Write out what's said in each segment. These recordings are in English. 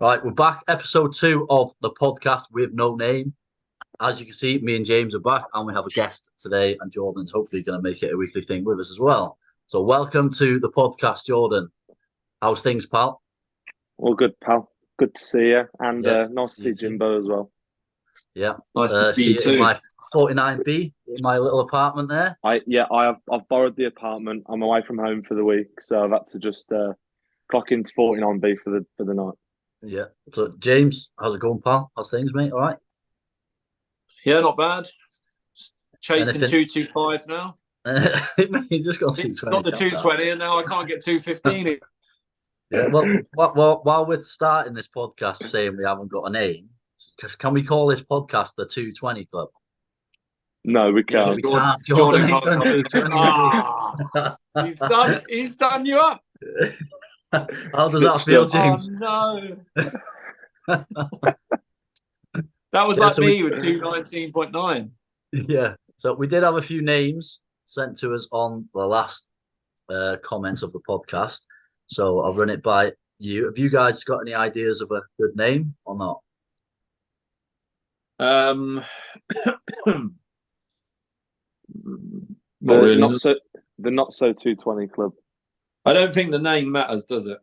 Right, we're back. Episode 2 of the podcast with no name. As you can see, me and James are back, and we have a guest today, and Jordan's hopefully going to make it a weekly thing with us as well. So, welcome to the podcast, Jordan. How's things, pal? All good, pal. Good to see you, and Yeah, nice to see you too. Jimbo as well. Yeah, Nice to see see you you in too. my 49B, in my little apartment there. I've borrowed the apartment. I'm away from home for the week, so I've had to just clock into 49B for the night. Yeah. So, James, how's it going, pal? How's things, mate? All right. Yeah, not bad. Chasing Anything? 225 now. You just got 220. Not the 220, and now I can't get 215. Yeah. Well, while we're starting this podcast saying we haven't got a name, can we call this podcast the 220 Club? No, we Yeah, can't. We can't. Jordan ain't done 220. He's done you up. How does that feel, James? Oh, no. That was Yeah, like so me with 219.9. Yeah. So we did have a few names sent to us on the last comments of the podcast. So I'll run it by you. Have you guys got any ideas of a good name or not? Not really. The not so 220 club. I don't think the name matters, does it?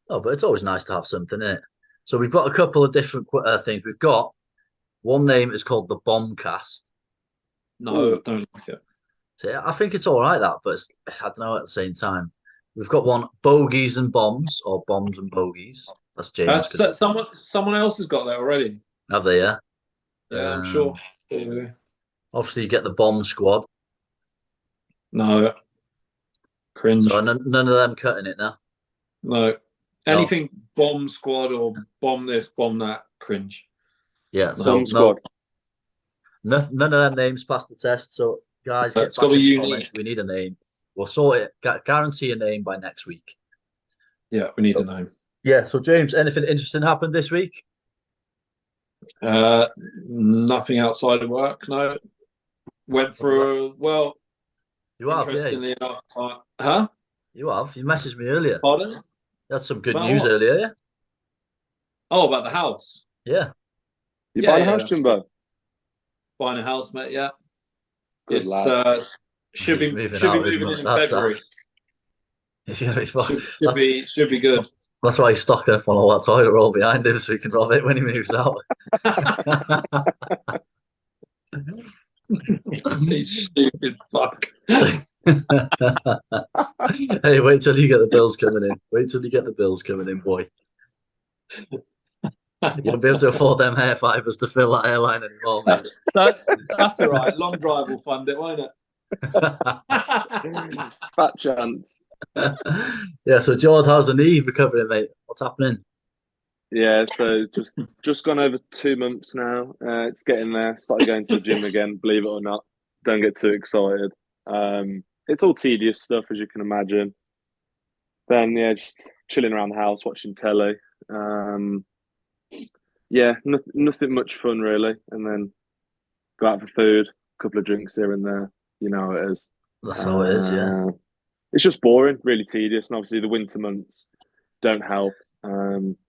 Oh, but it's always nice to have something in it. So we've got a couple of different things. We've got one name is called the Bombcast. No, I don't like it. So yeah, I think it's all right, that, but I don't know at the same time. We've got one Bogies and Bombs, or Bombs and Bogies. That's James. Someone else has got that already. Have they, yeah? Yeah, I'm sure. Obviously, you get the Bomb Squad. No. Cringe. So none of them cutting it now? No. Anything Bomb Squad or Bomb this, Bomb that, cringe. Yeah, so Bomb Squad. None of them names pass the test. So, guys, It's got to be unique. We need a name. We'll sort it. Guarantee a name by next week. Yeah, we need a name. Yeah, so James, anything interesting happened this week? Nothing outside of work, no. Went through, You have, interestingly enough. Huh? You have. You messaged me earlier. Pardon? You had some good About news what? earlier, yeah? Oh, about the house. Yeah. You Yeah, buying a yeah, house, that's Jimbo? Buying a house, mate, yeah. Good It's lad. should be He's moving moving out, isn't in it? February. It's going to be fun. Should be good. That's why he's stocking up on all that toilet roll behind him so he can rob it when he moves out. You stupid fuck. Hey, wait till you get the bills coming in. Wait till you get the bills coming in, boy. You won't be able to afford them hair fibres to fill that hairline anymore, mate. That's all right. Long drive will fund it, won't it? Fat chance. Yeah, so George, how's the knee recovering, mate? What's happening? Yeah, so just gone over 2 months now. It's getting there. Started going to the gym again, believe it or not. Don't get too excited. It's all tedious stuff, as you can imagine. Then, yeah, just chilling around the house, watching telly. Yeah, nothing much fun, really. And then go out for food, a couple of drinks here and there. You know how it is. That's how it is, yeah. It's just boring, really tedious. And obviously the winter months don't help.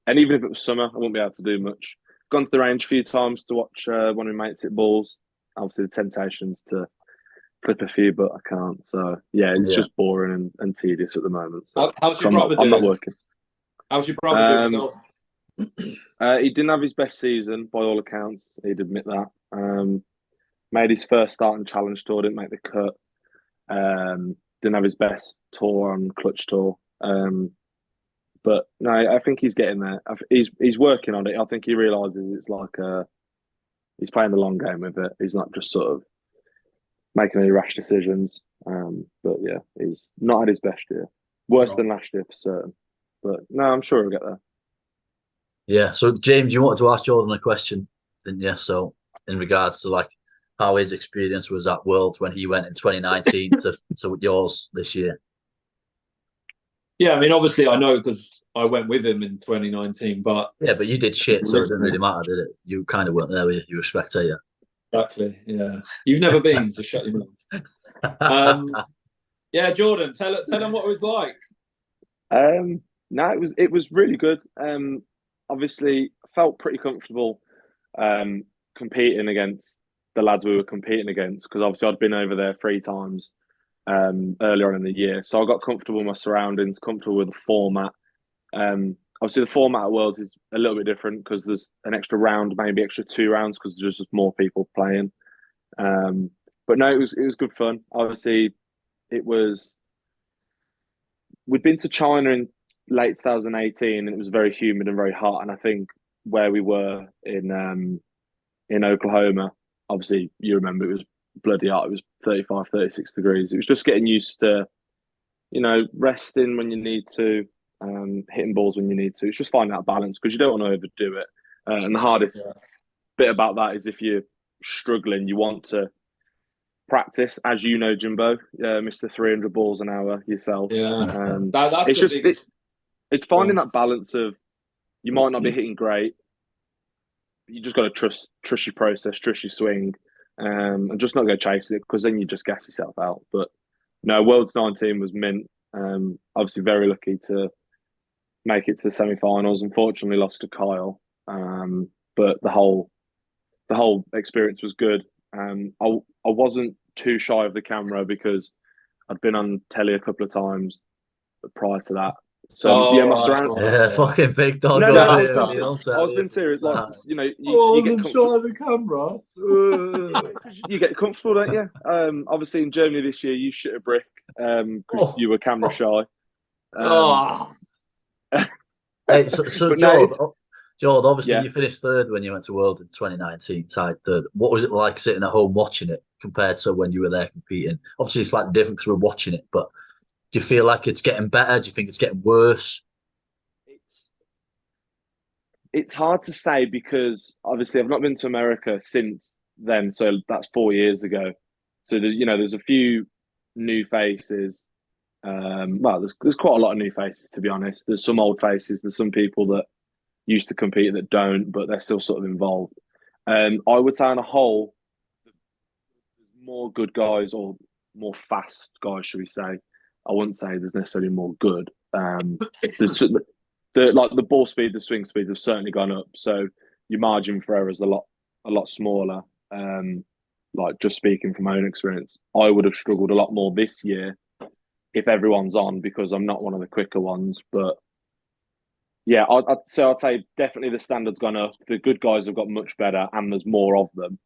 And even if it was summer, I wouldn't be able to do much. Gone to the range a few times to watch one of my mates hit balls. Obviously the temptation's to clip a few, but I can't. So yeah, it's just boring and tedious at the moment. So how's your brother I'm doing? not working. How's your brother doing? He didn't have his best season by all accounts. He'd admit that. Made his first start in Challenge Tour, didn't make the cut. Didn't have his best tour on Clutch Tour. But no, I think he's getting there. He's working on it. I think he realises it's like he's playing the long game with it. He's not just sort of making any rash decisions. But yeah, he's not had his best year. Worse than last year for certain. But no, I'm sure he'll get there. Yeah. So James, you wanted to ask Jordan a question, didn't you? So in regards to like how his experience was at Worlds when he went in 2019 to yours this year. Yeah, I mean, obviously I know because I went with him in 2019, but yeah, but you did shit, so it didn't really matter, did it? You kind of weren't there, were you? You were a spectator. Exactly. Yeah, you've never been, so shut your mouth. Yeah, Jordan, tell them what it was like. No, it was really good. obviously felt pretty comfortable competing against the lads we were competing against, because obviously I'd been over there 3 times earlier on in the year. So I got comfortable with my surroundings, comfortable with the format. Obviously, the format at Worlds is a little bit different because there's an extra round, maybe extra 2 rounds, because there's just more people playing. But no, it was good fun. Obviously, we'd been to China in late 2018, and it was very humid and very hot. And I think where we were in Oklahoma, obviously you remember it was bloody hot. It was 35, 36 degrees. It was just getting used to, resting when you need to, hitting balls when you need to. It's just finding that balance, because you don't want to overdo it. And the hardest bit about that is if you're struggling, you want to practice, as you know, Jimbo, Mr. 300 balls an hour yourself. Yeah, that's it's just biggest... it's finding that balance of, you might not be hitting great, but you just got to trust your process, trust your swing, and just not go chasing it, because then you just gas yourself out. But no, Worlds 19 was mint. Obviously, very lucky to make it to the semi-finals. Unfortunately, lost to Kyle, but the whole experience was good. I wasn't too shy of the camera, because I'd been on telly a couple of times prior to that. So my surround. Fucking big dog. No, I was being serious. Like, you get comfortable. the camera. You get comfortable, don't you? Obviously in Germany this year, you shit a brick because you were camera shy. Hey, so Jordan, obviously you finished third when you went to World in 2019, tied third. What was it like sitting at home watching it compared to when you were there competing? Obviously, it's slightly different because we're watching it, but do you feel like it's getting better? Do you think it's getting worse? It's hard to say, because obviously I've not been to America since then, so that's 4 years ago. So there's a few new faces. Well, there's quite a lot of new faces, to be honest. There's some old faces. There's some people that used to compete that don't, but they're still sort of involved. I would say on a whole, there's more good guys, or more fast guys, should we say. I wouldn't say there's necessarily more good. There's the ball speed, the swing speed have certainly gone up. So your margin for error is a lot smaller. Like, just speaking from my own experience, I would have struggled a lot more this year if everyone's on, because I'm not one of the quicker ones. But yeah, I'd say definitely the standard's gone up. The good guys have got much better, and there's more of them.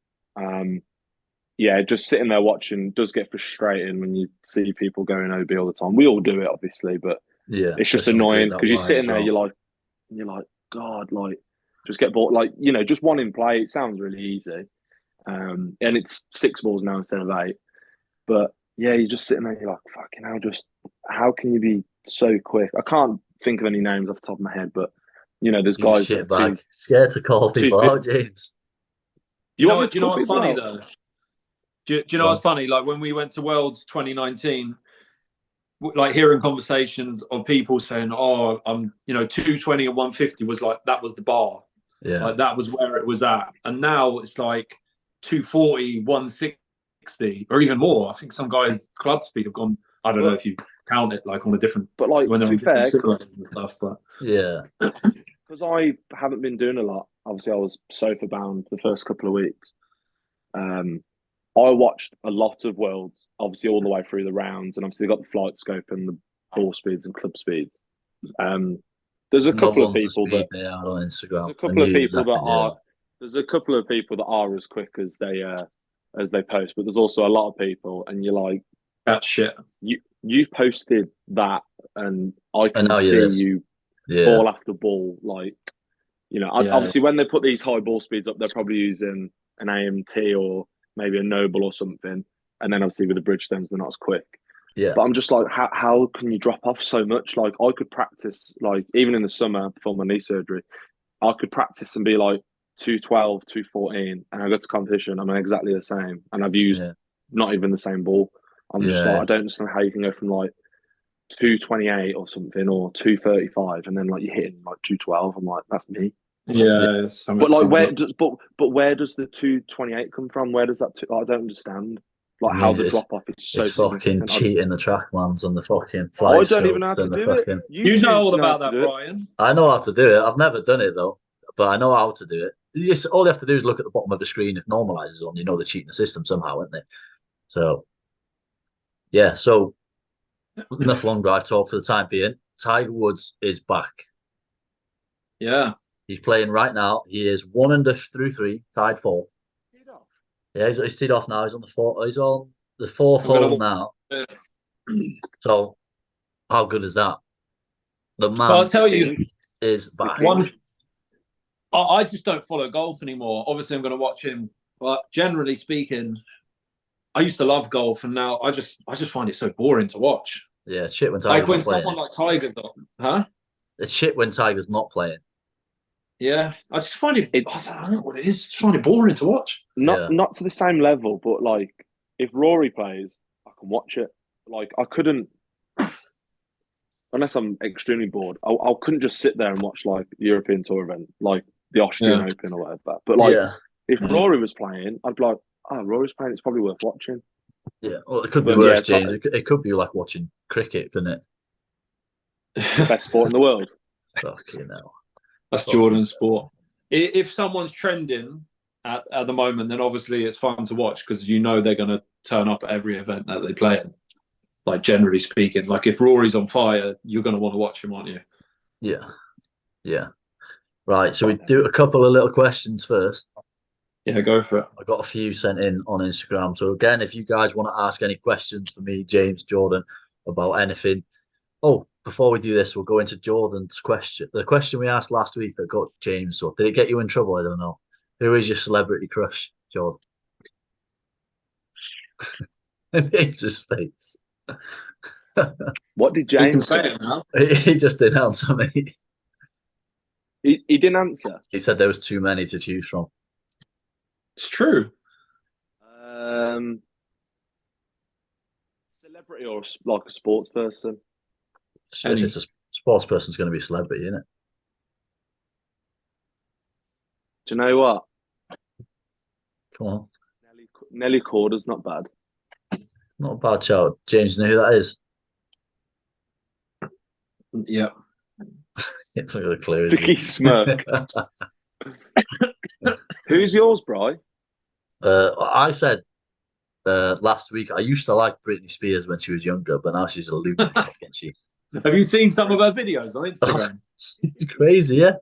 Just sitting there watching does get frustrating when you see people going OB all the time. We all do it, obviously, but it's just annoying, because you're sitting there, you're like, God, like, just get bored. Like, just one in play. It sounds really easy, and it's 6 balls now instead of 8. But yeah, you're just sitting there, you're like, fucking hell, just how can you be so quick? I can't think of any names off the top of my head, but there's guys that are scared to call people out, James. Do you know what's funny though? Do you know what's funny? Like, when we went to Worlds 2019, like, hearing conversations of people saying, "Oh, 220 and 150 was like, that was the bar. Yeah, like, that was where it was at." And now it's like 240, 160, or even more. I think some guys' club speed have gone. I don't know if you count it like on a different, but like, when to be fair, and stuff. But yeah, because I haven't been doing a lot. Obviously, I was sofa bound the first couple of weeks. I watched a lot of Worlds, obviously all the way through the rounds, and obviously got the flight scope and the ball speeds and club speeds. There's a couple of people that they are on Instagram. There's a couple of people that are as quick as they post, but there's also a lot of people, and you're like, that's shit. You've posted that, and I can see you ball after ball, like, obviously when they put these high ball speeds up, they're probably using an AMT or maybe a Noble or something, and then obviously with the Bridgestones, they're not as quick. Yeah, but I'm just like, how can you drop off so much? Like, I could practice, like, even in the summer before my knee surgery, I could practice and be like 212, 214, and I go to competition, I'm exactly the same, and I've used not even the same ball. I'm just like, I don't understand how you can go from like 228 or something, or 235, and then like you're hitting like 212. I'm like, that's me. Yeah, but like, where does the 228 come from? Where does that? I don't understand. like how the drop off is so it's fucking cheating the trackmans and the fucking flight. I don't even know how to do it. You know all about that, Brian. I know how to do it. I've never done it though, but I know how to do it. All you have to do is look at the bottom of the screen. If normalizes on, you know they're cheating the system somehow, aren't they? So, yeah. So enough long drive talk for the time being. Tiger Woods is back. Yeah, he's playing right now. He is 1 under through 3, tied 4th. Yeah, he's teed off now. He's on the 4th. He's on the 4th hole now. So, how good is that? The man, I'll tell you, is back. I just don't follow golf anymore. Obviously, I'm going to watch him, but generally speaking, I used to love golf, and now I just find it so boring to watch. Yeah, it's shit when Tiger's when not playing. Someone like Tiger's on, huh? It's shit when Tiger's not playing. Yeah, I just find it. I don't know what it is. I just find it boring to watch. Not to the same level, but like if Rory plays, I can watch it. Like I couldn't, unless I'm extremely bored. I couldn't just sit there and watch like the European Tour event, like the Austrian Open or whatever. But like if Rory was playing, I'd be like, oh, Rory's playing. It's probably worth watching. Yeah, well, it could be worse, James. It could be like watching cricket, couldn't it? The best sport in the world. Fucking hell. That's Jordan's sport. If someone's trending at the moment, then obviously it's fun to watch because you know they're going to turn up at every event that they play in. Like generally speaking, like if Rory's on fire, you're going to want to watch him, aren't you? Yeah. Right, so we do a couple of little questions first. Yeah, go for it. I got a few sent in on Instagram. So again, if you guys want to ask any questions for me, James, Jordan, about anything. Oh, before we do this, we'll go into Jordan's question. The question we asked last week that got James. So did it get you in trouble? I don't know. Who is your celebrity crush, Jordan? James's face. What did James say? He just didn't answer me. He didn't answer. He said there was too many to choose from. It's true. Celebrity or like a sports person? If it's a sports person, it's going to be a celebrity, isn't it? Do you know what? Come on. Nelly Corda's not bad. Not a bad shout. James, you know who that is? Yeah. It's not got a clue. Vicky Smirk. Who's yours, Bri? I said last week I used to like Britney Spears when she was younger, but now she's a lunatic, isn't she? Have you seen some of her videos on Instagram? She's crazy, yeah.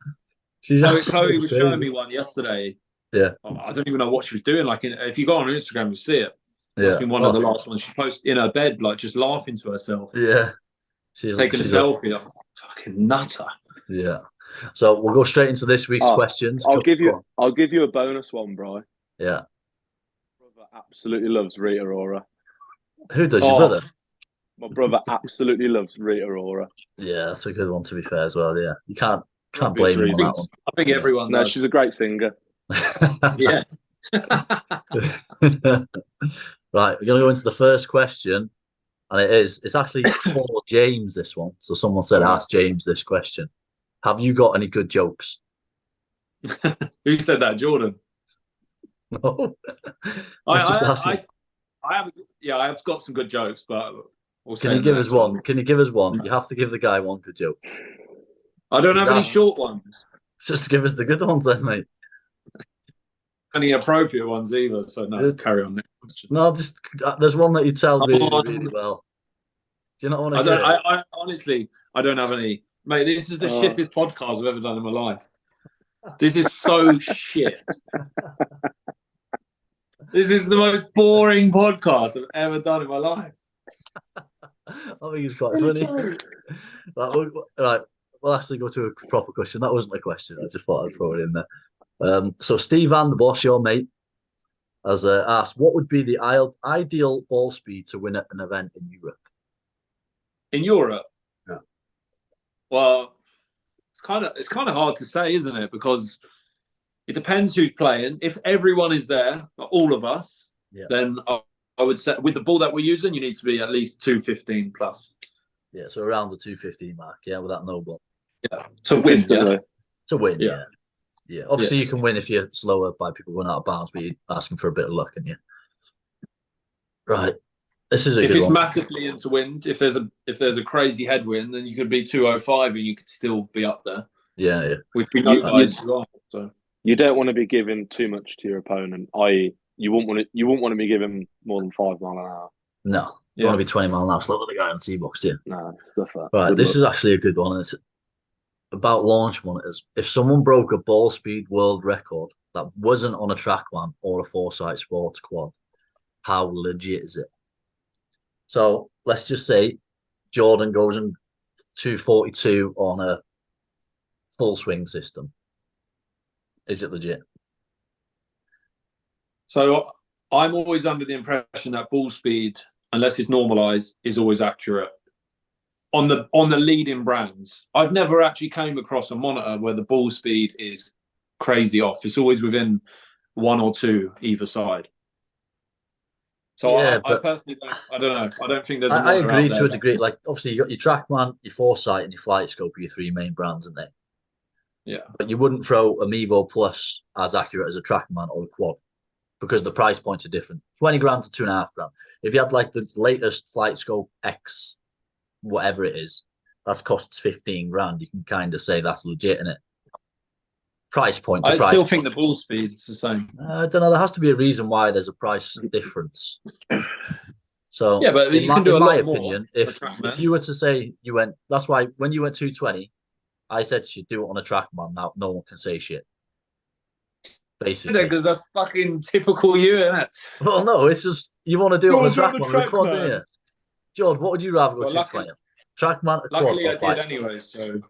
Chloe was showing me one yesterday. Yeah. I don't even know what she was doing. Like, if you go on her Instagram, you see it. Yeah. It's been one of the last ones. She posted in her bed, like just laughing to herself. Yeah. Taking a selfie. Like, fucking nutter. Yeah. So we'll go straight into this week's questions. I'll give you a bonus one, Bri. Yeah. My brother absolutely loves Rita Ora. Who does your brother? My brother absolutely loves Rita Ora. Yeah, that's a good one to be fair as well. Yeah, you can't blame him on that one. I think everyone. No, she's a great singer. Yeah. Right, we're gonna go into the first question, and it's actually for James. This one. So someone said, "Ask James this question: have you got any good jokes?" Who said that, Jordan? No. I have. Yeah, I've got some good jokes, but. Can you give us one? Can you give us one? You have to give the guy one good joke. I don't have any short ones. Just give us the good ones then, mate. Any appropriate ones either, so no, carry on. No, just there's one that you tell really well. Do you not want to I honestly, I don't have any. Mate, this is the shittest podcast I've ever done in my life. This is so shit. This is the most boring podcast I've ever done in my life. I think it's quite funny. Right, we'll actually go to a proper question. That wasn't a question. I just thought I'd throw it in there. So Steve Van, the boss, your mate, has asked, what would be the ideal ball speed to win at an event in Europe? In Europe? Yeah. Well, it's kind of hard to say, isn't it? Because it depends who's playing. If everyone is there, all of us, then I would say with the ball that we're using, you need to be at least 215 plus. Yeah, so around the 215 mark, with that no ball. Yeah, to win, To win, yeah. Obviously, you can win if you're slower by people going out of bounds, but you're asking for a bit of luck, aren't you? Right. This is a if good it's one. massively into wind, if there's a crazy headwind, then you could be 205 and you could still be up there. Yeah. Which we know guys who are. So you don't want to be giving too much to your opponent. I.e., you wouldn't want to be giving more than 5 mile an hour. No. You don't want to be 20 mile an hour slower than the guy on T-box, do you? No, stuff like that. Right. This is actually a good one. It's about launch monitors. If someone broke a ball speed world record that wasn't on a TrackMan or a Foresight Sports quad, how legit is it? So let's just say Jordan goes in 242 on a full swing system. Is it legit? So I'm always under the impression that ball speed, unless it's normalized, is always accurate. On the leading brands, I've never actually came across a monitor where the ball speed is crazy off. It's always within 1 or 2 either side. So yeah, I personally don't know. I don't think there's. I agree to a degree. Like obviously you got your TrackMan, your Foresight, and your Flight Scope are your 3 main brands, aren't they? Yeah. But you wouldn't throw a Mevo Plus as accurate as a TrackMan or a quad because the price points are different. 20 grand to 2.5 grand. If you had like the latest Flight Scope X, whatever it is, that costs 15 grand. You can kind of say that's legit, innit? Price point to I price. I still think the ball speed is the same. I don't know. There has to be a reason why there's a price difference. So yeah, but you can do a lot more. If you were to say you went, that's why when you went 220, I said you do it on a TrackMan. Now no one can say shit. Basically, because that's fucking typical you, isn't it? Well, no, it's just you want to do it on a TrackMan, a quad, don't you? George, what would you rather go 220? TrackMan, a quad, luckily or I did anyway. So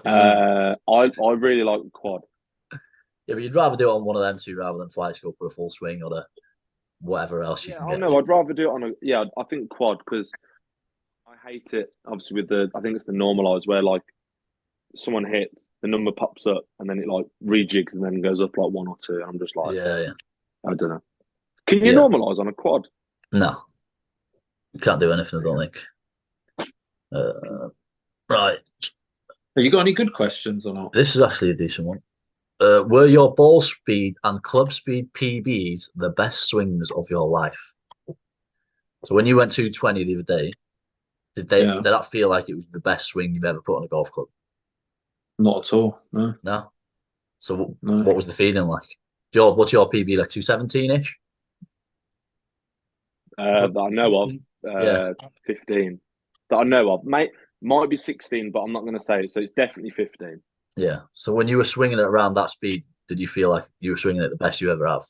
I really like the quad. Yeah, but you'd rather do it on one of them 2 rather than Flight Scope or a full swing or the whatever else you can get. No, I'd rather do it on a I think quad because I hate it. Obviously, with I think it's the normalized where like someone hits, the number pops up and then it like rejigs and then goes up like 1 or 2. And I'm just like, yeah. I don't know. Can you normalize on a quad? No, you can't do anything. I don't think. Right. Have you got any good questions or not? This is actually a decent one. Were your ball speed and club speed PBs the best swings of your life? So when you went 220 the other day, did that feel like it was the best swing you've ever put on a golf club? Not at all. No. No. So what was the feeling like? George, what's your PB like? 217-ish? That I know of. 15. That I know of. Might be 16, but I'm not going to say it. So it's definitely 15. Yeah. So when you were swinging it around that speed, did you feel like you were swinging it the best you ever have?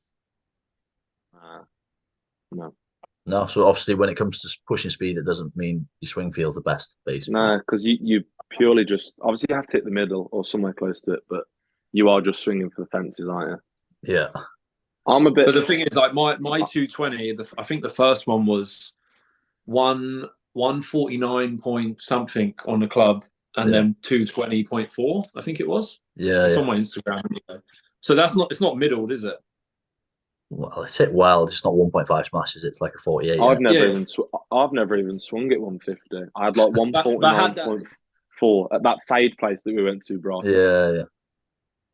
No. No. So obviously, when it comes to pushing speed, it doesn't mean your swing feels the best, basically. No, because you purely just obviously you have to hit the middle or somewhere close to it, but you are just swinging for the fences, aren't you? Yeah. I'm a bit. But the thing is, like my 220, I think the first one was 149 point something on the club. And then 220.4, I think it was. Yeah. It's on my Instagram. So it's not middled, is it? Well, it's hit wild. It's not 1.5 smashes. It's like a 48. I've never even swung at 150. I had like 149.4 at that fade place that we went to, bro.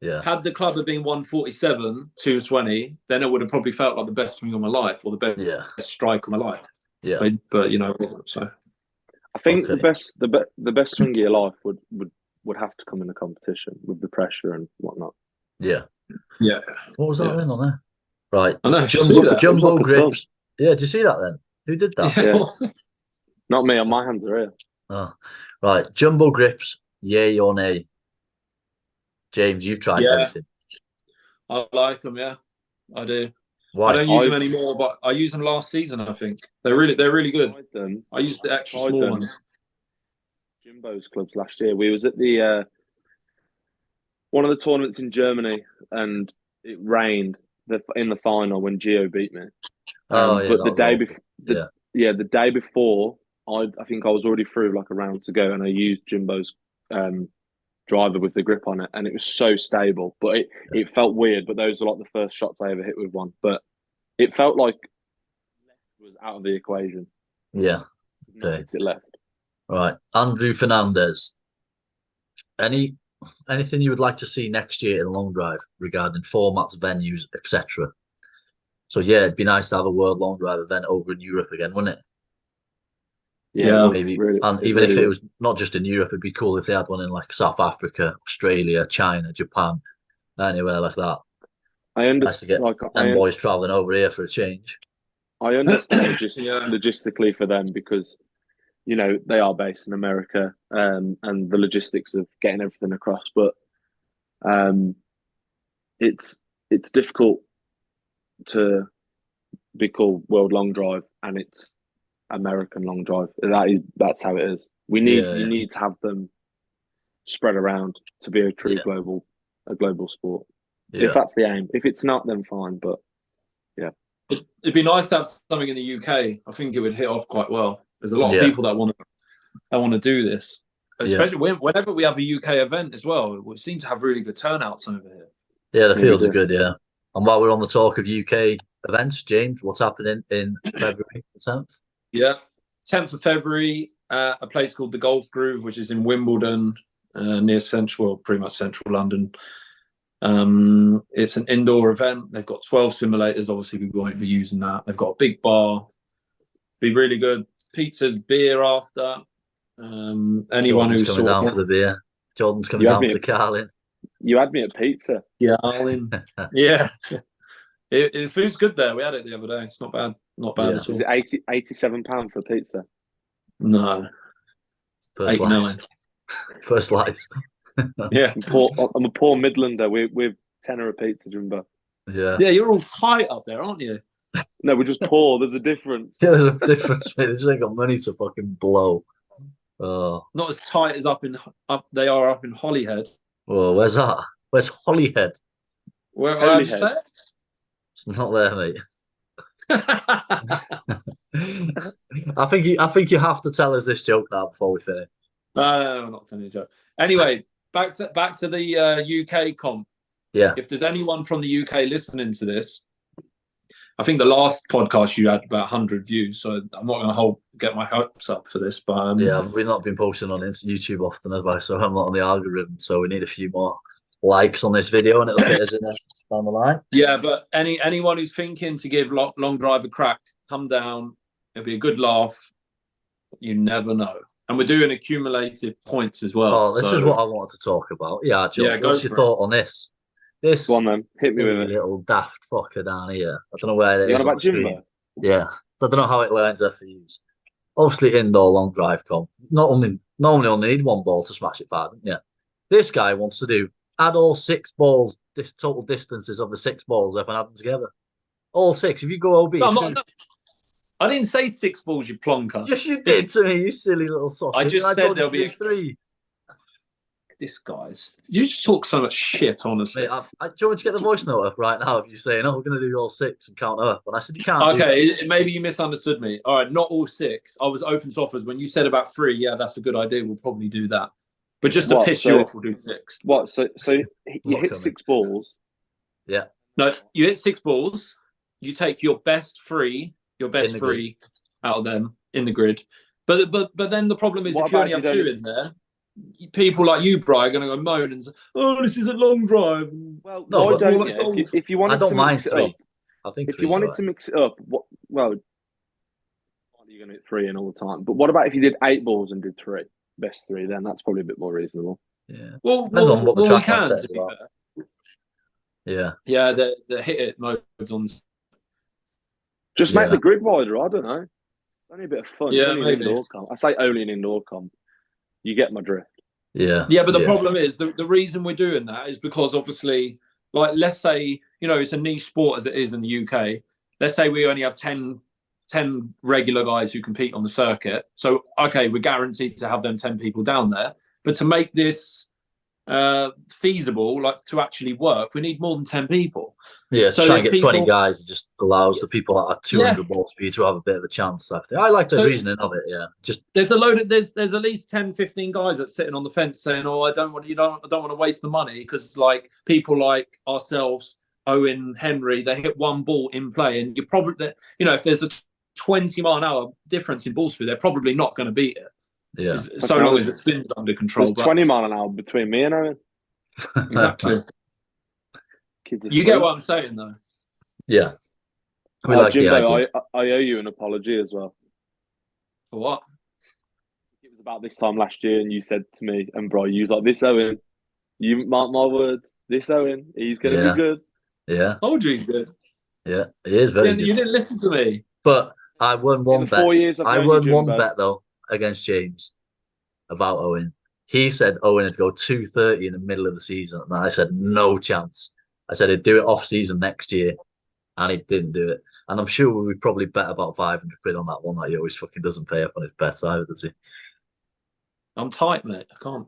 Yeah. Had the club have been 147, 220, then it would have probably felt like the best swing of my life or the best strike of my life. Yeah. But it wasn't. So I think the best swing of your life would have to come in the competition with the pressure and whatnot. Yeah. What was that then on there? Right. I know. Jumbo grips. Yeah, did you see that then? Who did that? Yeah. Not me. On my hands are here. Oh, right. Jumbo grips. Yay or nay? James, you've tried everything. I like them. Yeah, I do. Why? I don't use them anymore, but I used them last season. I think they're really good. I used the extra small ones. Jimbo's clubs last year. We was at the one of the tournaments in Germany, and it rained in the final when Gio beat me. But the day before, I think I was already through like a round to go, and I used Jimbo's driver with the grip on it, and it was so stable. But it felt weird. But those are like the first shots I ever hit with one. But it felt like it was out of the equation. Yeah. Okay. It left. Right, Andrew Fernandez. Anything you would like to see next year in long drive regarding formats, venues, etc.? So yeah, it'd be nice to have a World Long Drive event over in Europe again, wouldn't it? Yeah, maybe. Really, And it even really if it would. was not just in Europe, it'd be cool if they had one in like South Africa, Australia, China, Japan, anywhere like that. I Nice to understand. get Like them boys traveling over here for a change. I understand Yeah. logistically for them because they are based in America, and the logistics of getting everything across. But it's difficult to be called World Long Drive and it's American Long Drive. That's how it is. You need to have them spread around to be a true global sport. Yeah. If that's the aim. If it's not, then fine. But yeah, it'd be nice to have something in the UK. I think it would hit off quite well. There's a lot of people that want to do this, especially whenever we have a UK event as well. We seem to have really good turnouts over here. Yeah, the fields are good. Yeah. And while we're on the talk of UK events, James, what's happening in February the 10th? Yeah, 10th of February, a place called the Golf Groove, which is in Wimbledon, near pretty much central London. It's an indoor event. They've got 12 simulators. Obviously, we won't be using that. They've got a big bar. Be really good. Pizzas, beer after. Anyone Jordan's who's coming down for the beer. Jordan's coming down for the Carling. You had me at pizza. Yeah, yeah. The food's good there. We had it the other day. It's not bad. Not bad at all. Is it £87 for pizza? No. First slice. First slice. Yeah. I'm a poor Midlander. We're tenner a pizza, Jumbo. Yeah. Yeah, you're all tight up there, aren't you? No, we're just poor. There's a difference. Yeah, there's a difference. Mate. This ain't got money to fucking blow. Oh. Not as tight as they are up in Holyhead. Oh, where's that? Where's Holyhead? Where Holyhead. It's not there, mate. I think you have to tell us this joke now before we finish. No, I'm not telling you a joke. Anyway, back to the UK comp. Yeah. If there's anyone from the UK listening to this, I think the last podcast you had about 100 views, so I'm not going to get my hopes up for this. But we've not been posting on YouTube often, have I? So I'm not on the algorithm. So we need a few more likes on this video, and it'll get us in there down the line. Yeah, but anyone who's thinking to give Long Drive a crack, come down. It'll be a good laugh. You never know. And we're doing accumulative points as well. Oh, this is what I wanted to talk about. Yeah, Joe, what's your thought on this? This one, then. Hit me with it. Little daft fucker down here. I don't know where it is. You on about Jimbo? Yeah. I don't know how it lines up for you. Obviously, indoor long drive comp. Normally only need one ball to smash it 5. Yeah. This guy wants to add all 6 balls, total distances of the 6 balls up and add them together. All 6. If you go OB. No, I didn't say 6 balls, you plonker. Yes, you did to me, you silly little sausage. I just said there'll be 3. This guy's. You just talk so much shit, honestly. Mate, do you want me to get the voice note up right now if you're saying, we're going to do all 6 and count up? And I said, you can't. Okay, maybe you misunderstood me. All right, not all 6. I was open to offers. When you said about 3, yeah, that's a good idea. We'll probably do that. But just to piss you off, we'll do 6. What? So you hit 6 balls? Yeah. No, you hit 6 balls. You take your best 3 out of them in the grid. But then the problem is if you only have 2 in there, people like you, Brian, are going to go moan and say, this is a long drive. Well, no, if you wanted I don't to mind mix 3. it up, I think if you wanted to mix it up, you're going to hit 3 in all the time. But what about if you did 8 balls and did 3? Best 3, then that's probably a bit more reasonable. Yeah. Well, depends on what the track says. Yeah. Yeah, the hit it modes on. Just make the grid wider. I don't know. Only a bit of fun. Yeah, only an indoor comp. I say only an indoor comp. You get my drift. Yeah. Yeah, but the problem is the reason we're doing that is because obviously, like, let's say, it's a niche sport as it is in the UK. Let's say we only have 10 regular guys who compete on the circuit. So, okay, we're guaranteed to have them 10 people down there. But to make this feasible, like to actually work, we need more than 10 people. Yeah, so trying to get 20 guys, it just allows the people that have 200 ball speed to have a bit of a chance. I like the reasoning of it. Yeah, just there's at least 10, 15 guys that's sitting on the fence saying, I don't want to waste the money, because like people like ourselves, Owen, Henry, they hit 1 ball in play, and you're probably, if there's a 20-mile-an-hour difference in ball speed, they're probably not going to beat it. Yeah, so long as the spin's under control. There's 20 mile an hour between me and Owen. Exactly. You get what I'm saying, though. Yeah. We like the Jimbo, idea. I owe you an apology as well. For what? It was about this time last year, and you said to me and Bro, you was like, "This Owen, you mark my words, this Owen, he's going to be good." Yeah. I told you he's good. Yeah, he is very good. You didn't listen to me. But I won one bet. 4 years I won one bet though against James about Owen. He said Owen had to go 230 in the middle of the season, and I said no chance. I said he'd do it off season next year, and he didn't do it. And I'm sure we would probably bet about 500 quid on that one. That he always fucking doesn't pay up on his bets either, does he? I'm tight, mate. I can't.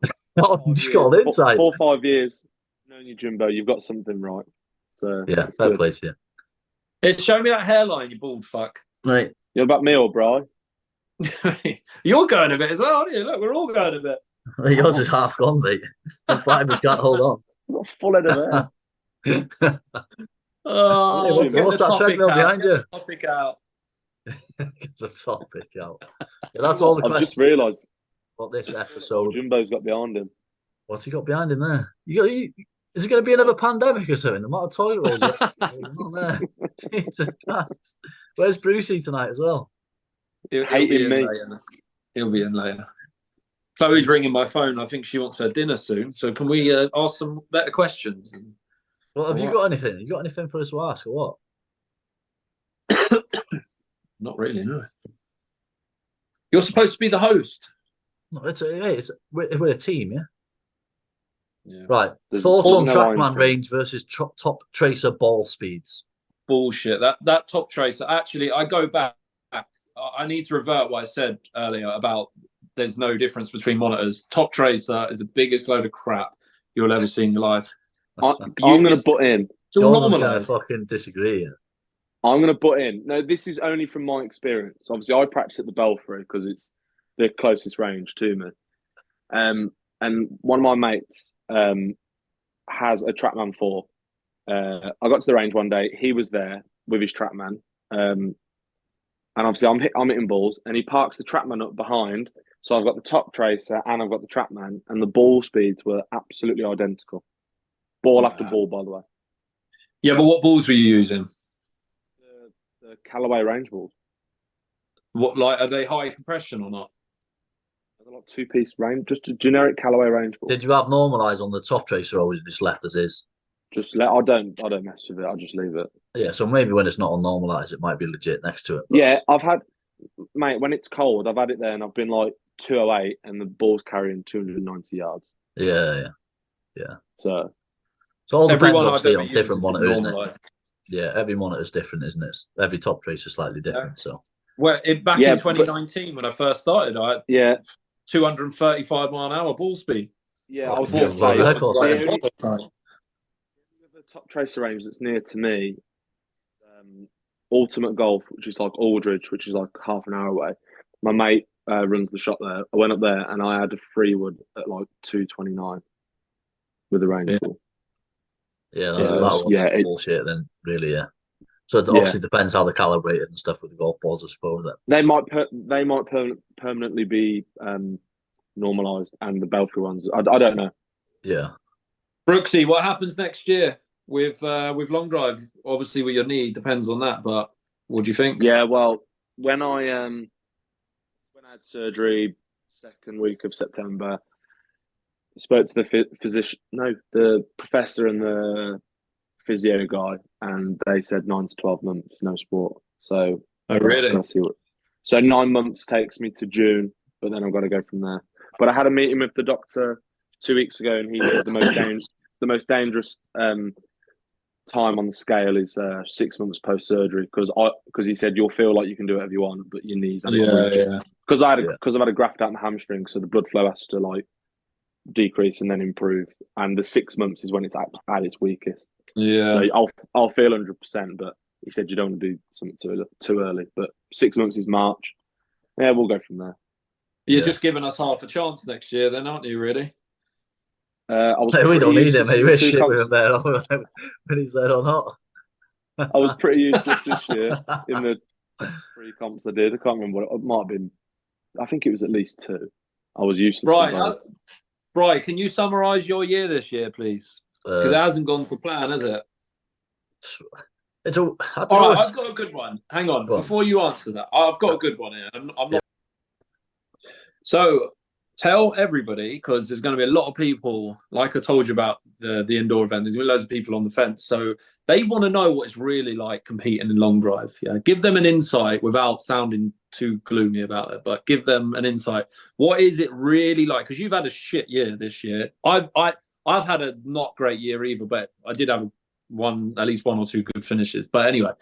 Just got on inside. 4 or 5 years knowing you, Jimbo, you've got something right. So yeah, fair play to you. It's show me that hairline, you bald fuck. Right. You're about me or Bri? You're going a bit as well, aren't you? Look, we're all going a bit. Yours is half gone, mate. The fibers can't hold on. I've got a full head of hair. Oh, what's that treadmill behind you? Topic out. Get the topic out. Yeah, that's all the I've questions. just realised What this episode? Jimbo's got behind him. What's he got behind him there? Is it going to be another pandemic or something? The amount of toilet rolls on there. Jesus Christ. Where's Brucey tonight as well? He'll Hating me. He'll be in later. Chloe's ringing my phone. I think she wants her dinner soon. So can we ask some better questions? Well, have you got anything? You got anything for us to ask or what? Not really, no. You're supposed to be the host. No, we're a team, yeah? Yeah. Right. Thoughts on Trackman range versus top tracer ball speeds? Bullshit. That top tracer. Actually, I go back. I need to revert what I said earlier about there's no difference between monitors. Top tracer is the biggest load of crap you'll ever see in your life. I'm going to butt in. John's going to fucking disagree. Yeah. I'm going to butt in. No, this is only from my experience. Obviously, I practice at the Belfry because it's the closest range to me. And one of my mates has a Trackman 4. I got to the range one day. He was there with his Trackman. And obviously, I'm hitting balls. And he parks the Trackman up behind. So I've got the top tracer and I've got the Trackman. And the ball speeds were absolutely identical. Ball after ball, by the way. Yeah, but what balls were you using? The Callaway range balls. What, like, are they high compression or not? They're like 2-piece range, just a generic Callaway range ball. Did you have normalize on the top tracer, or was it just left as is? I don't mess with it. I just leave it. Yeah, so maybe when it's not on normalize, it might be legit next to it. But... Yeah, I've had, mate, when it's cold, I've had it there and I've been like 208 and the ball's carrying 290 yards. Yeah. So all depends obviously on different monitors, isn't it? Yeah, every monitor is different, isn't it? Every top tracer is slightly different. Yeah. So back in 2019 when I first started, I had 235 mile an hour ball speed. Yeah, I was going to say the top tracer range that's near to me, Ultimate Golf, which is like Aldridge, which is like half an hour away. My mate runs the shop there. I went up there and I had a Freewood at like 229 with a range ball. Yeah, that's bullshit then, really, yeah. So it obviously depends how they're calibrated and stuff with the golf balls, I suppose. They might permanently be normalised, and the Belfry ones, I don't know. Yeah. Brooksy, what happens next year with long drive? Obviously, with your knee, depends on that. But what do you think? Yeah, well, when I had surgery, second week of September. Spoke to the professor and the physio guy, and they said 9 to 12 months, no sport. So, really? So 9 months takes me to June, but then I've got to go from there. But I had a meeting with the doctor 2 weeks ago, and he said the most dangerous time on the scale is 6 months post surgery because he said you'll feel like you can do whatever you want, but your knees because I've had a graft out my hamstring, so the blood flow has to like decrease and then improve, and the 6 months is when it's at its weakest. Yeah, so I'll feel 100%, but he said you don't want to do something too early. But 6 months is March. Yeah, we'll go from there. You're just giving us half a chance next year, then, aren't you? Really? We don't need him. We're shit with him there when he's there or not. I was pretty useless this year in the 3 comps I did. I can't remember what it might have been. I think it was at least 2. I was useless. Right. Right, can you summarise your year this year, please? Because it hasn't gone to plan, has it? It's a. I don't All know, right, I've got a good one. Hang on, before you answer that, I've got a good one here. I'm not. So tell everybody, because there's going to be a lot of people, like I told you about the indoor event, there's going to be loads of people on the fence. So they want to know what it's really like competing in long drive. Yeah, give them an insight without sounding too gloomy about it, but give them an insight. What is it really like? Because you've had a shit year this year. I've had a not great year either, but I did have at least one or two good finishes. But anyway,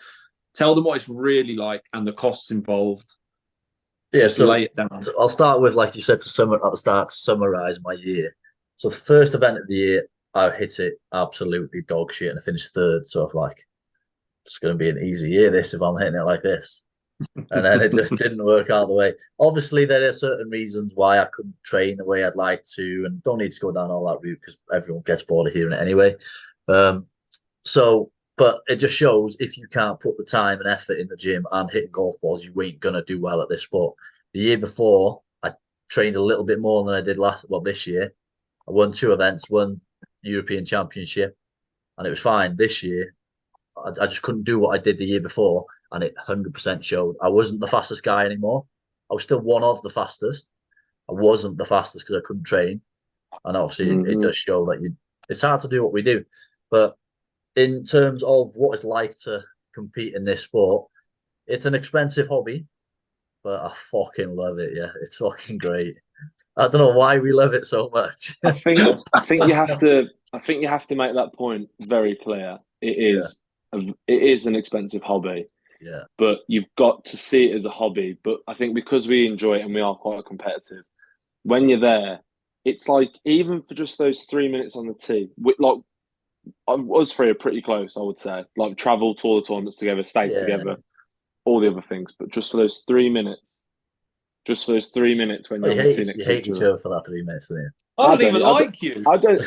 tell them what it's really like and the costs involved. Yeah, so lay it down. I'll start with, like you said, at the start, to summarize my year. So the first event of the year, I hit it absolutely dog shit and I finished third. So I'm like, it's going to be an easy year, this, if I'm hitting it like this. And then it just didn't work out the way. Obviously, there are certain reasons why I couldn't train the way I'd like to, and don't need to go down all that route because everyone gets bored of hearing it anyway. But it just shows if you can't put the time and effort in the gym and hitting golf balls, you ain't gonna do well at this sport. The year before, I trained a little bit more than I did this year. I won 2 events, won European Championship, and it was fine. This year, I just couldn't do what I did the year before, and it 100% showed. I wasn't the fastest guy anymore. I was still one of the fastest. I wasn't the fastest because I couldn't train, and obviously it does show that it's hard to do what we do, but in terms of what it's like to compete in this sport, it's an expensive hobby, but I fucking love it. Yeah, it's fucking great. I don't know why we love it so much. I think you have to make that point very clear. It is an expensive hobby. Yeah. But you've got to see it as a hobby. But I think because we enjoy it and we are quite competitive, when you're there, it's like even for just those 3 minutes on the tee, like us three are pretty close, I would say. Like travel to all the tournaments together, stay together, all the other things. But just for those 3 minutes, when you're on the tee next you hate each other for that 3 minutes, don't you? I don't even like you. I don't.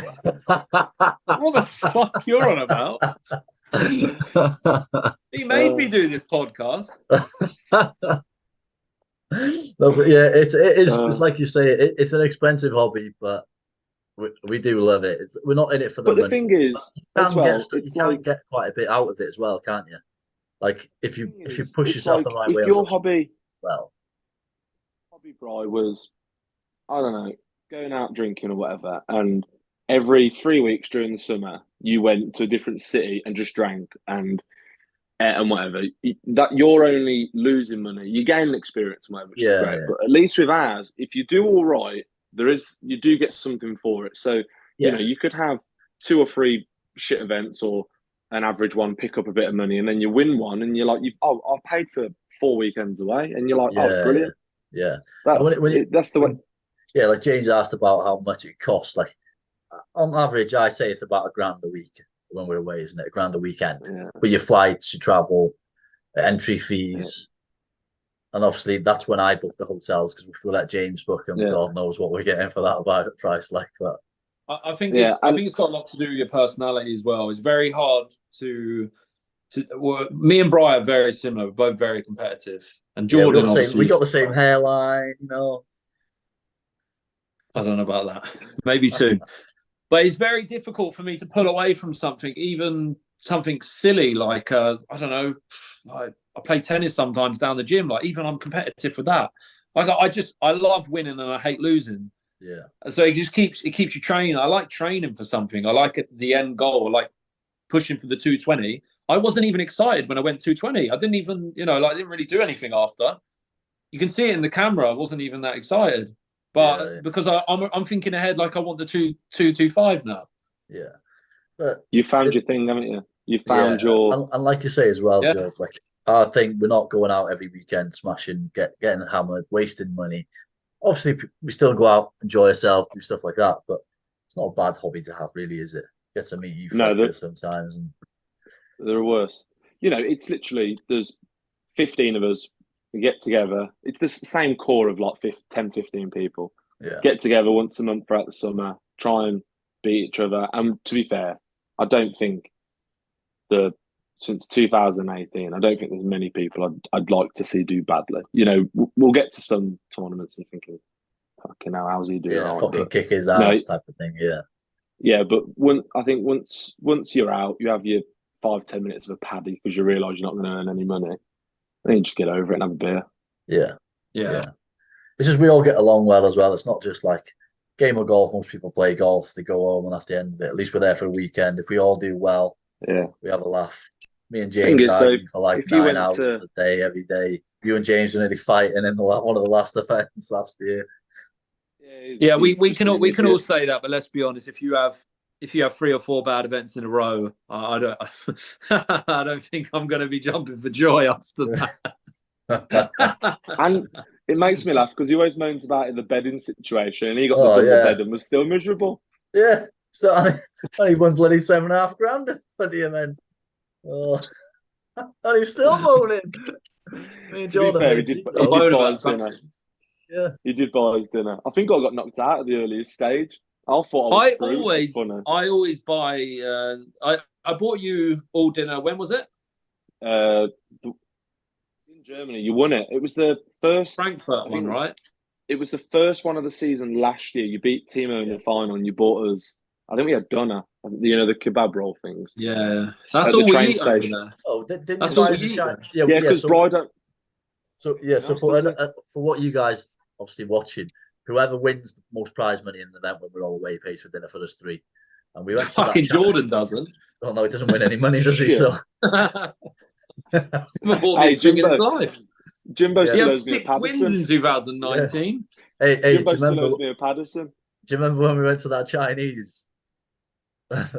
What the fuck you're on about? He made me do this podcast. No, but yeah, it is. It's like you say, it's an expensive hobby, but we do love it. We're not in it for the money. But the thing is, you can get quite a bit out of it as well, can't you? Like if you push yourself the right way. If your hobby, hobby, Bri, was, I don't know, going out drinking or whatever, and every 3 weeks during the summer you went to a different city and just drank and whatever, that you're only losing money. You gain experience, which is great. But at least with ours, if you do all right, you do get something for it. So you know, you could have 2 or 3 shit events or an average one, pick up a bit of money, and then you win one, and you're like, I paid for 4 weekends away, and you're like, brilliant. Yeah, that's the way. Yeah, like James asked about how much it costs. Like on average, I say it's about $1,000 a week when we're away, isn't it? $1,000 a weekend. Yeah. But your flights, your travel, entry fees. And obviously, that's when I book the hotels, because if we let James book them, God knows what we're getting for that about a price like that. I think it's got a lot to do with your personality as well. It's very hard to me and Brian are very similar. We're both very competitive. And Jordan, we got the same hairline, you know. I don't know about that. Maybe soon. But it's very difficult for me to pull away from something, even something silly like I don't know, like I play tennis sometimes down the gym. Like even I'm competitive with that. Like I love winning and I hate losing. Yeah. So it keeps you training. I like training for something. I like the end goal. I like pushing for the 220. I wasn't even excited when I went 220. I didn't even, I didn't really do anything after. You can see it in the camera. I wasn't even that excited. But because I'm thinking ahead, like I want the 225 now. Yeah. But you found your thing, haven't you? You found your and like you say as well, Joe, like I think we're not going out every weekend smashing, getting hammered, wasting money. Obviously, we still go out, enjoy ourselves, do stuff like that, but it's not a bad hobby to have, really, is it? Get to meet you sometimes. And they're worse. It's literally, there's 15 of us, we get together. It's the same core of like 10, 15 people. Yeah. Get together once a month throughout the summer, try and beat each other. And to be fair, I don't think since 2018, I don't think there's many people I'd like to see do badly. We'll get to some tournaments and thinking, fucking hell, how's he doing? Yeah, fucking kick his ass type of thing. Yeah. Yeah, but once you're out, you have your 5-10 minutes of a paddy because you realise you're not going to earn any money. Then you just get over it and have a beer. Yeah. Yeah. It's just we all get along well as well. It's not just like game of golf. Most people play golf, they go home and that's the end of it. At least we're there for a weekend. If we all do well, we have a laugh. Me and James argue for like 9 hours of the day, every day. You and James are nearly fighting in one of the last events last year. Yeah, we can all say that, but let's be honest. If you have 3 or 4 bad events in a row, I don't I don't think I'm going to be jumping for joy after that. And it makes me laugh because he always moans about the bedding situation, and he got the double bed and was still miserable. Yeah, so I won bloody $7,500 for the event. Oh, and he's still moaning. Me and Jordan, he did buy his dinner. Yeah, he did buy his dinner. I think I got knocked out at the earliest stage. I always buy. I bought you all dinner. When was it? In Germany, you won it. It was the first Frankfurt one, right? It was the first one of the season last year. You beat Timo in the final, and you bought us. I think we had doner. The kebab roll things. Yeah, that's all we eat over there. Oh, didn't that's all we eat. Yeah, because Bride. So for what you guys obviously watching, whoever wins the most prize money in the event when we're all away pays for dinner for us 3. And we went to fucking Jordan doesn't. Oh no, he doesn't win any money, does he? So Jimbo still owes me a Paddison. Wins in 2019. Yeah. Hey, Jimbo still owes me a Paddison. Do you remember when we went to that Chinese?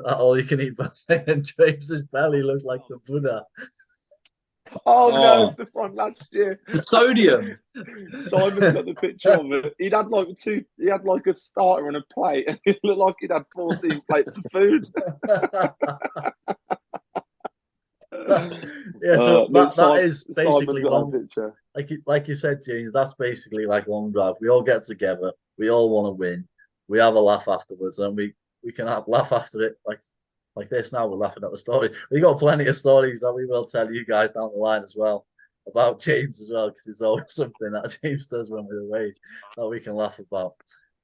All you can eat buffet and James's belly looked like the Buddha. Oh no, the one last year. The sodium. Simon's got the picture of it. He had like a starter and a plate, and it looked like he'd had 14 plates of food. Yeah, so that is basically long. Like you said, James, that's basically like long drive. We all get together, we all want to win, we have a laugh afterwards, and we can laugh after it like this. Now we're laughing at the story. We got plenty of stories that we will tell you guys down the line as well about James as well, because it's always something that James does when we're away that we can laugh about.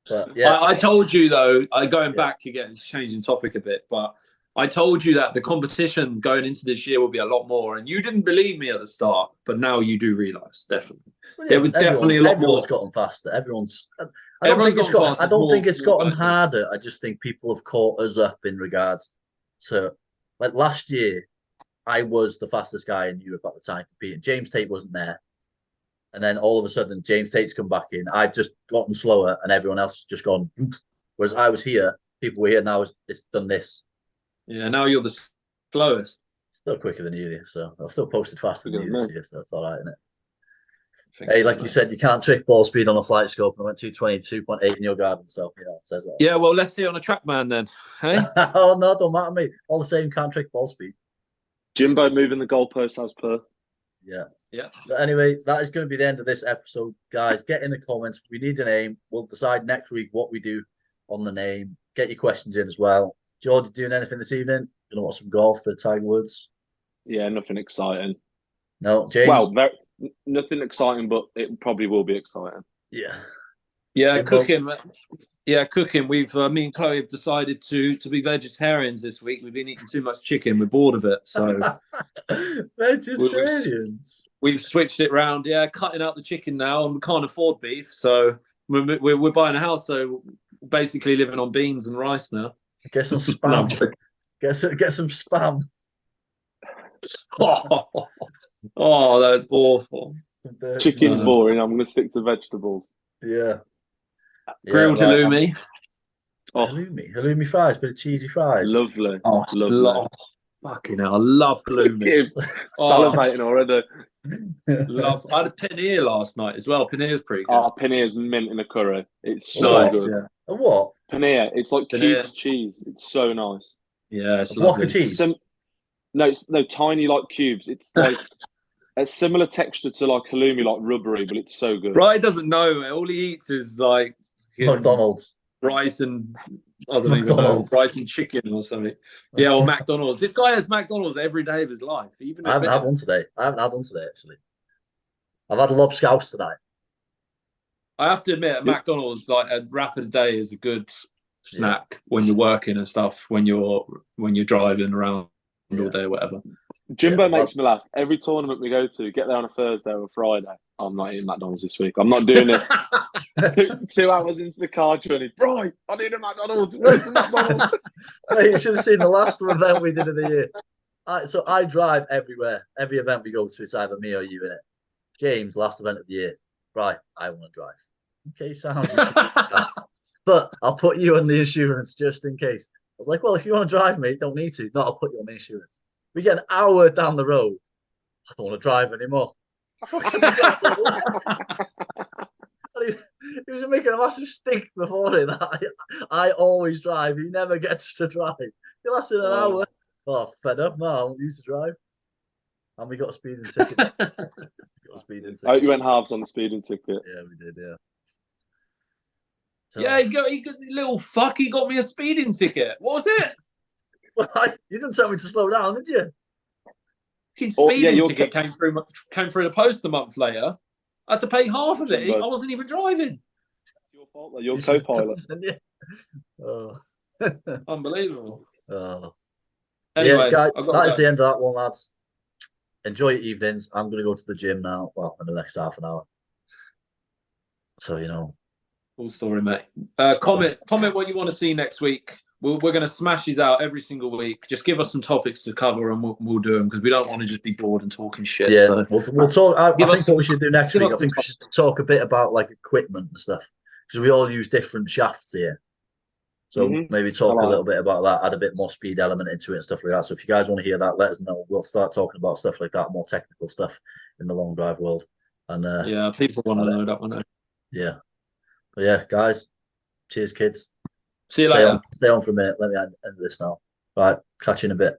But yeah, I told you though, going back again, it's changing topic a bit, but I told you that the competition going into this year will be a lot more, and you didn't believe me at the start, but now you do realise, definitely. Well, yeah, there was definitely a lot more. Everyone's gotten faster. I don't think it's gotten harder. I just think people have caught us up in regards to, like last year, I was the fastest guy in Europe at the time competing. James Tate wasn't there. And then all of a sudden, James Tate's come back in. I've just gotten slower and everyone else has just gone. Whereas I was here, people were here, now it's done this. Yeah, now you're the slowest. Still quicker than you, so I've still posted faster than you this year, so that's all right, isn't it? Hey, like you said, you can't trick ball speed on a flight scope, and I went 222.8 in your garden, so it says that. Yeah, well, let's see on a TrackMan then. Hey? Oh no, don't matter, mate. All the same, can't trick ball speed. Jimbo moving the goalpost as per. Yeah. Yeah. But anyway, that is going to be the end of this episode, guys. Get in the comments. We need a name. We'll decide next week what we do on the name. Get your questions in as well. George, doing anything this evening? Gonna watch some golf with Tiger Woods? Yeah, nothing exciting. No, James. Well, nothing exciting, but it probably will be exciting. Yeah. Yeah, cooking. Yeah, cooking. We've me and Chloe have decided to be vegetarians this week. We've been eating too much chicken. We're bored of it, so vegetarians. We've switched it round. Yeah, cutting out the chicken now, and we can't afford beef, so we're buying a house. So basically, living on beans and rice now. Get some spam. Get some spam. Oh, that's awful. Chicken's boring. I'm going to stick to vegetables. Yeah. Grilled halloumi. Halloumi fries, bit of cheesy fries. Lovely. Oh, lovely. Fucking hell, I love halloumi. Salivating already. I had a paneer last night as well. Paneer's pretty good. Oh, paneer's mint in a curry. It's so good. Yeah. A what? Paneer. It's like cubed cheese. It's so nice. Yeah, it's a block of cheese. No, tiny like cubes. It's like a similar texture to like halloumi, like rubbery, but it's so good. Brian doesn't know. All he eats is like McDonald's rice and I don't even know, rice and chicken or something. Yeah, or McDonald's. This guy has McDonald's every day of his life. I haven't had one today. Actually. I've had a lobscouse today. I have to admit, McDonald's, like a wrap a day is a good snack when you're working and stuff. When you're driving around all day or whatever. Jimbo makes me laugh. Every tournament we go to, get there on a Thursday or a Friday. I'm not eating McDonald's this week. I'm not doing it. 2 hours into the car journey, bro, I need a McDonald's. Where's the McDonald's? Hey, you should have seen the last event we did of the year. So I drive everywhere. Every event we go to, it's either me or you in it. James, last event of the year. Right, I want to drive. Okay, sounds. But I'll put you on the insurance just in case. I was like, well, if you want to drive me, don't need to. No, I'll put you on the insurance. We get an hour down the road. I don't want to drive anymore. He was making a massive stink before it. I always drive. He never gets to drive. He lasted an hour. Oh, fed up. No, I want you to drive. And we got a speeding ticket. Oh, you went halves on the speeding ticket. Yeah, we did, yeah. So, yeah, he got little fuck. He got me a speeding ticket. What was it? Well, you didn't tell me to slow down, did you? His speeding ticket came through the post a month later. I had to pay half of it. I wasn't even driving. It's your fault, though. You're co-pilot. Oh. Unbelievable. Oh. Anyway, yeah, guys, that is the end of that one, lads. Enjoy your evenings. I'm going to go to the gym now. Well, in the next half an hour. So, you know. Full story, mate. Comment what you want to see next week. We're going to smash these out every single week. Just give us some topics to cover and we'll do them because we don't want to just be bored and talking shit. Yeah, so. we'll talk. I think what we should do next week, I think we should talk a bit about like equipment and stuff because we all use different shafts here. So maybe talk a little bit about that, add a bit more speed element into it and stuff like that. So if you guys want to hear that, let us know. We'll start talking about stuff like that, more technical stuff in the long drive world. And yeah, people want to know that one. Yeah. But yeah, guys, cheers, kids. See you later. Stay on for a minute. Let me end this now. Right, catch you in a bit.